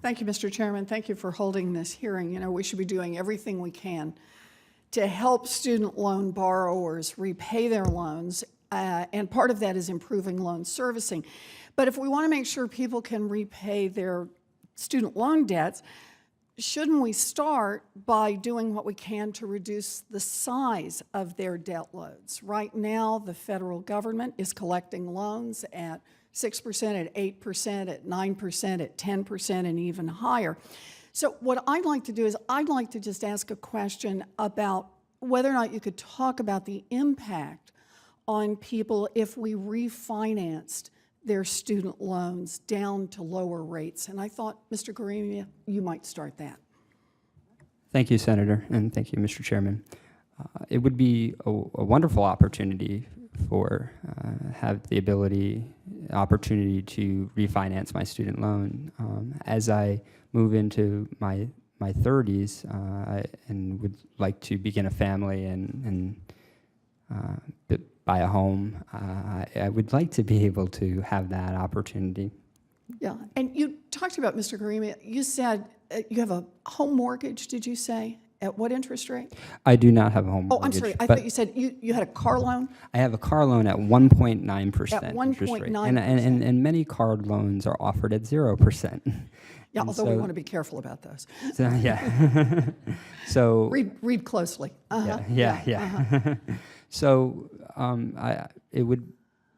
Thank you, Mr. Chairman. Thank you for holding this hearing. You know, we should be doing everything we can to help student loan borrowers repay their loans, and part of that is improving loan servicing. But if we want to make sure people can repay their student loan debts, shouldn't we start by doing what we can to reduce the size of their debt loads? Right now, the federal government is collecting loans at 6%, at 8%, at 9%, at 10%, and even higher. So what I'd like to do is I'd like to just ask a question about whether or not you could talk about the impact on people if we refinanced their student loans down to lower rates. And I thought, Mr. Gurumia, you might start that. Thank you, Senator, and thank you, Mr. Chairman. It would be a wonderful opportunity for have the opportunity to refinance my student loan. As I move into my 30s and would like to begin a family and buy a home, I would like to be able to have that opportunity. Yeah, and you talked about, Mr. Gurumia, you said you have a home mortgage, did you say? At what interest rate? I do not have a home Oh, mortgage. I'm sorry, I thought you said you had a car loan? I have a car loan at 1.9% At interest rate. 1.9%. And many car loans are offered at 0%. Yeah, And although we want to be careful about those. So, yeah. So Read closely. yeah. So it would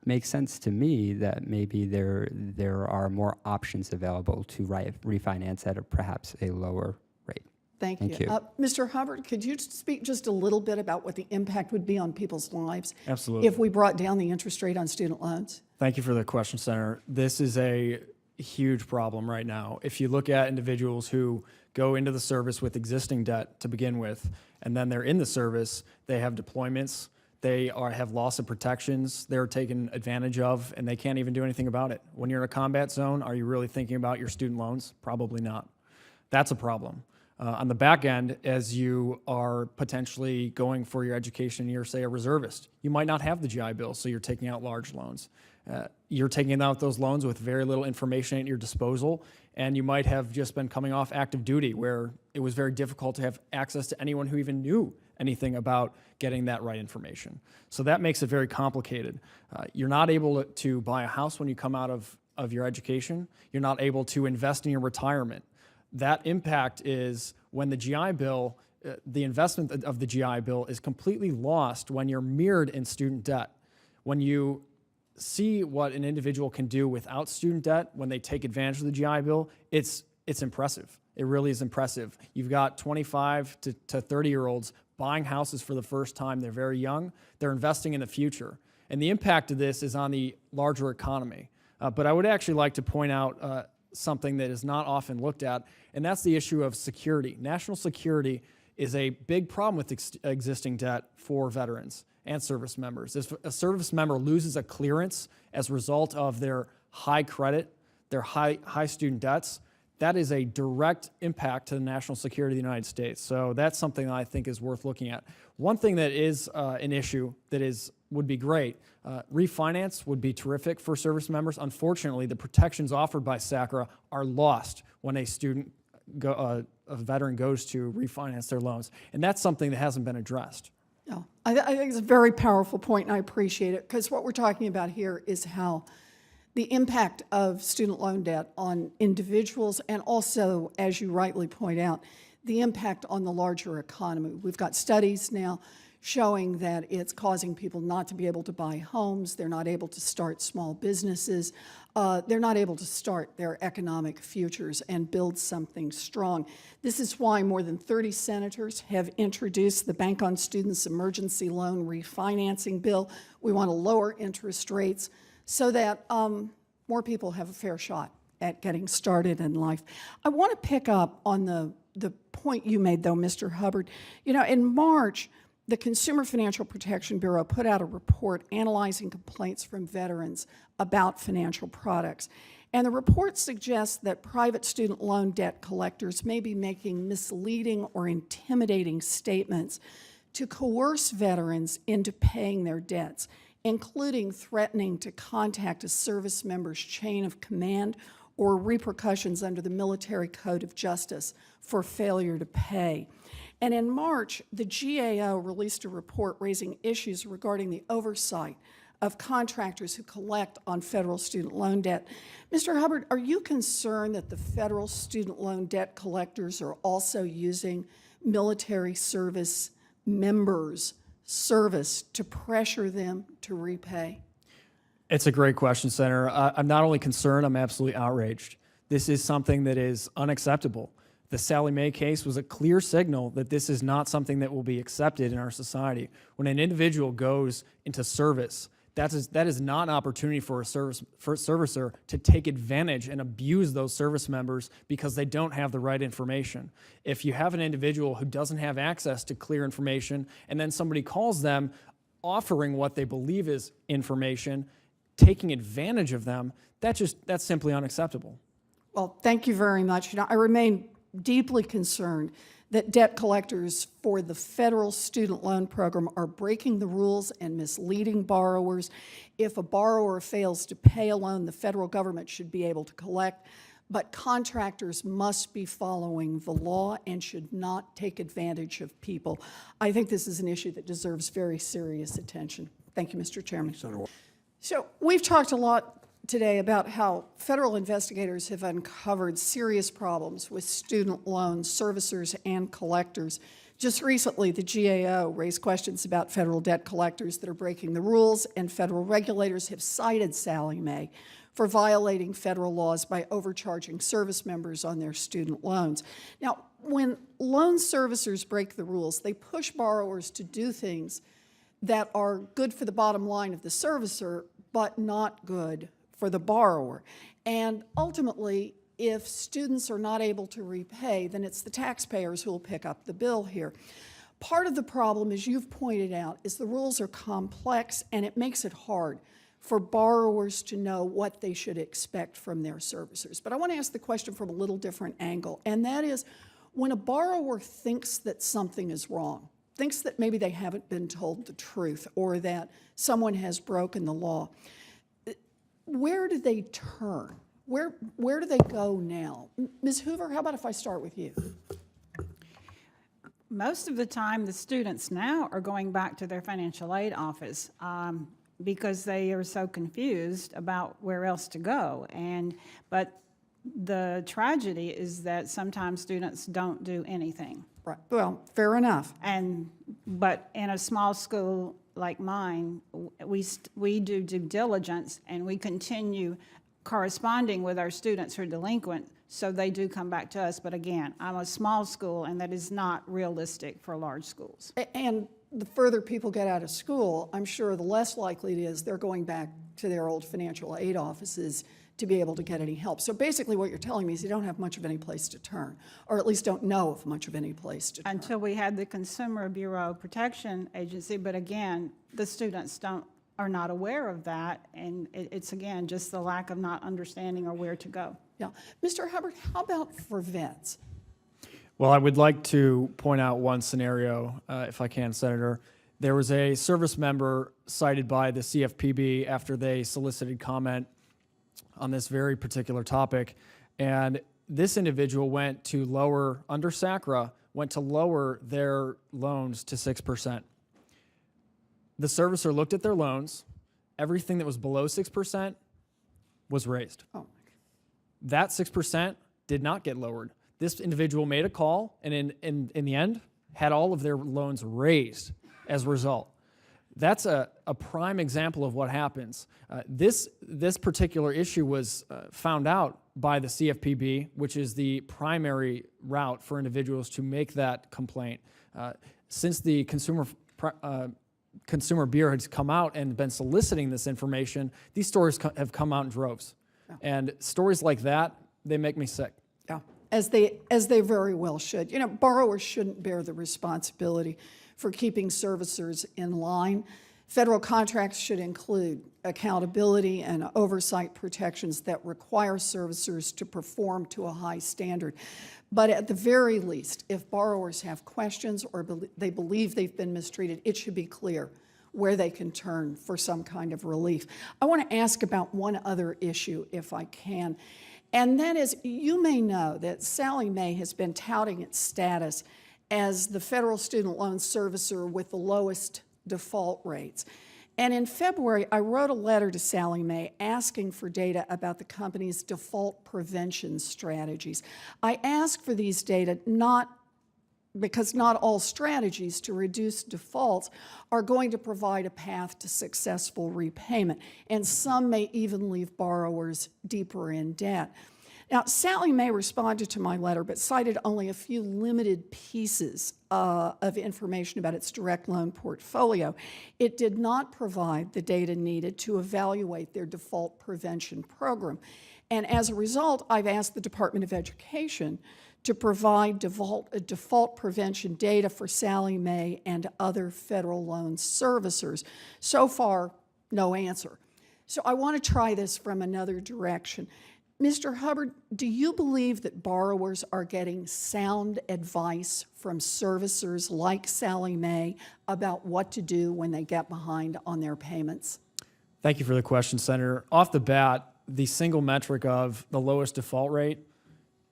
make sense to me that maybe there are more options available to refinance at perhaps a lower rate. Thank Thank you. you. Mr. Hubbard, could you speak just a little bit about what the impact would be on people's lives Absolutely. if we brought down the interest rate on student loans? Thank you for the question, Senator. This is a huge problem right now. If you look at individuals who go into the service with existing debt to begin with, and then they're in the service, they have deployments, they have loss of protections, they're taken advantage of, and they can't even do anything about it. When you're in a combat zone, are you really thinking about your student loans? Probably not. That's a problem. On the back end, as you are potentially going for your education, you're, say, a reservist. You might not have the GI Bill, so you're taking out large loans. You're taking out those loans with very little information at your disposal, and you might have just been coming off active duty where it was very difficult to have access to anyone who even knew anything about getting that right information. So that makes it very complicated. You're not able to buy a house when you come out of your education. You're not able to invest in your retirement. That impact is when the GI Bill, the investment of the GI Bill is completely lost when you're mirrored in student debt. When you see what an individual can do without student debt, when they take advantage of the GI Bill, it's impressive. It really is impressive. You've got 25 to 30-year-olds buying houses for the first time. They're very young. They're investing in the future. And the impact of this is on the larger economy. But I would actually like to point out something that is not often looked at, and that's the issue of security. National security is a big problem with existing debt for veterans and service members. If a service member loses a clearance as a result of their high credit, their high student debts, that is a direct impact to the national security of the United States. So that's something that I think is worth looking at. One thing that is an issue that would be great, refinance would be terrific for service members. Unfortunately, the protections offered by SACRA are lost when a veteran goes to refinance their loans. And that's something that hasn't been addressed. Yeah, I think it's a very powerful point, and I appreciate it, because what we're talking about here is how the impact of student loan debt on individuals, and also, as you rightly point out, the impact on the larger economy. We've got studies now showing that it's causing people not to be able to buy homes, they're not able to start small businesses, they're not able to start their economic futures and build something strong. This is why more than 30 senators have introduced the Bank on Students Emergency Loan Refinancing Bill. We want to lower interest rates so that more people have a fair shot at getting started in life. I want to pick up on the point you made, though, Mr. Hubbard. You know, in March, the Consumer Financial Protection Bureau put out a report analyzing complaints from veterans about financial products. And the report suggests that private student loan debt collectors may be making misleading or intimidating statements to coerce veterans into paying their debts, including threatening to contact a service member's chain of command or repercussions under the Military Code of Justice for failure to pay. And in March, the GAO released a report raising issues regarding the oversight of contractors who collect on federal student loan debt. Mr. Hubbard, are you concerned that the federal student loan debt collectors are also using military service members' service to pressure them to repay? It's a great question, Senator. I'm not only concerned, I'm absolutely outraged. This is something that is unacceptable. The Sallie Mae case was a clear signal that this is not something that will be accepted in our society. When an individual goes into service, that is not an opportunity for a servicer to take advantage and abuse those service members because they don't have the right information. If you have an individual who doesn't have access to clear information and then somebody calls them offering what they believe is information, taking advantage of them, that's simply unacceptable. Well, thank you very much. You know, I remain deeply concerned that debt collectors for the federal student loan program are breaking the rules and misleading borrowers. If a borrower fails to pay a loan, the federal government should be able to collect, but contractors must be following the law and should not take advantage of people. I think this is an issue that deserves very serious attention. Thank you, Mr. Chairman. So we've talked a lot today about how federal investigators have uncovered serious problems with student loan servicers and collectors. Just recently, the GAO raised questions about federal debt collectors that are breaking the rules, and federal regulators have cited Sallie Mae for violating federal laws by overcharging service members on their student loans. Now, when loan servicers break the rules, they push borrowers to do things that are good for the bottom line of the servicer, but not good for the borrower. And ultimately, if students are not able to repay, then it's the taxpayers who will pick up the bill here. Part of the problem, as you've pointed out, is the rules are complex and it makes it hard for borrowers to know what they should expect from their servicers. But I want to ask the question from a little different angle, and that is, when a borrower thinks that something is wrong, thinks that maybe they haven't been told the truth or that someone has broken the law, where do they turn? Where do they go now? Ms. Hoover, how about if I start with you? Most of the time, the students now are going back to their financial aid office because they are so confused about where else to go. But the tragedy is that sometimes students don't do anything. Right. Well, fair enough. But in a small school like mine, we do due diligence and we continue corresponding with our students who are delinquent, so they do come back to us. But again, I'm a small school and that is not realistic for large schools. And the further people get out of school, I'm sure the less likely it is they're going back to their old financial aid offices to be able to get any help. So basically what you're telling me is you don't have much of any place to turn, or at least don't know of much of any place to turn. Until we had the Consumer Bureau Protection Agency, but again, the students are not aware of that, and it's again just the lack of not understanding or where to go. Yeah. Mr. Hubbard, how about for vets? Well, I would like to point out one scenario, if I can, Senator. There was a service member cited by the CFPB after they solicited comment on this very particular topic, and this individual went to lower, under SACRA, went to lower their loans to 6%. The servicer looked at their loans. Everything that was below 6% was raised. Oh. That 6% did not get lowered. This individual made a call and in the end had all of their loans raised as a result. That's a prime example of what happens. This particular issue was found out by the CFPB, which is the primary route for individuals to make that complaint. Since the Consumer Bureau has come out and been soliciting this information, these stories have come out in droves. Yeah. And stories like that, they make me sick. Yeah, as they very well should. You know, borrowers shouldn't bear the responsibility for keeping servicers in line. Federal contracts should include accountability and oversight protections that require servicers to perform to a high standard. But at the very least, if borrowers have questions or they believe they've been mistreated, it should be clear where they can turn for some kind of relief. I want to ask about one other issue, if I can, And that is, you may know that Sallie Mae has been touting its status as the federal student loan servicer with the lowest default rates. And in February, I wrote a letter to Sallie Mae asking for data about the company's default prevention strategies. I asked for these data because not all strategies to reduce defaults are going to provide a path to successful repayment, and some may even leave borrowers deeper in debt. Now, Sallie Mae responded to my letter, but cited only a few limited pieces of information about its direct loan portfolio. It did not provide the data needed to evaluate their default prevention program. And as a result, I've asked the Department of Education to provide default prevention data for Sallie Mae and other federal loan servicers. So far, no answer. So I want to try this from another direction. Mr. Hubbard, do you believe that borrowers are getting sound advice from servicers like Sallie Mae about what to do when they get behind on their payments? Thank you for the question, Senator. Off the bat, the single metric of the lowest default rate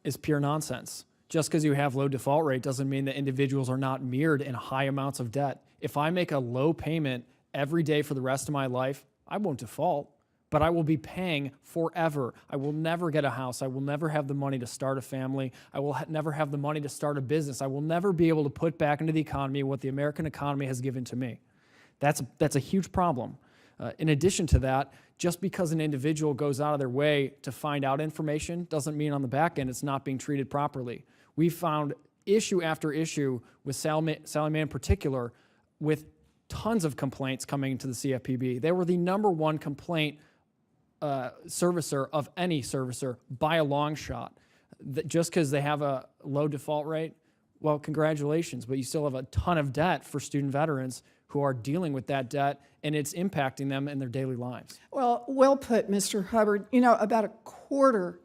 is pure nonsense. Just because you have low default rate doesn't mean that individuals are not mirrored in high amounts of debt. If I make a low payment every day for the rest of my life, I won't default, but I will be paying forever. I will never get a house. I will never have the money to start a family. I will never have the money to start a business. I will never be able to put back into the economy what the American economy has given to me. That's a huge problem. In addition to that, just because an individual goes out of their way to find out information doesn't mean on the back end it's not being treated properly. We found issue after issue with Sallie Mae in particular, with tons of complaints coming into the CFPB. They were the #1 complaint servicer of any servicer by a long shot. Just because they have a low default rate, well, congratulations, but you still have a ton of debt for student veterans who are dealing with that debt, and it's impacting them in their daily lives. Well, well put, Mr. Hubbard. You know, about a quarter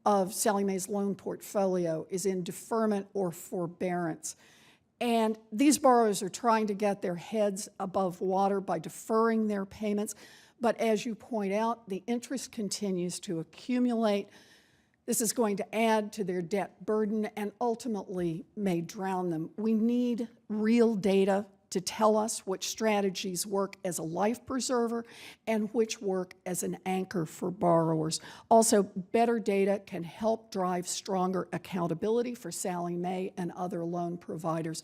of Sallie Mae's loan portfolio is in deferment or forbearance. And these borrowers are trying to get their heads above water by deferring their payments. But as you point out, the interest continues to accumulate. This is going to add to their debt burden and ultimately may drown them. We need real data to tell us which strategies work as a life preserver and which work as an anchor for borrowers. Also, better data can help drive stronger accountability for Sallie Mae and other loan providers.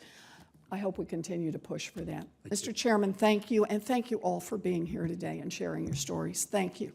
I hope we continue to push for that. Mr. Chairman, thank you, and thank you all for being here today and sharing your stories. Thank you.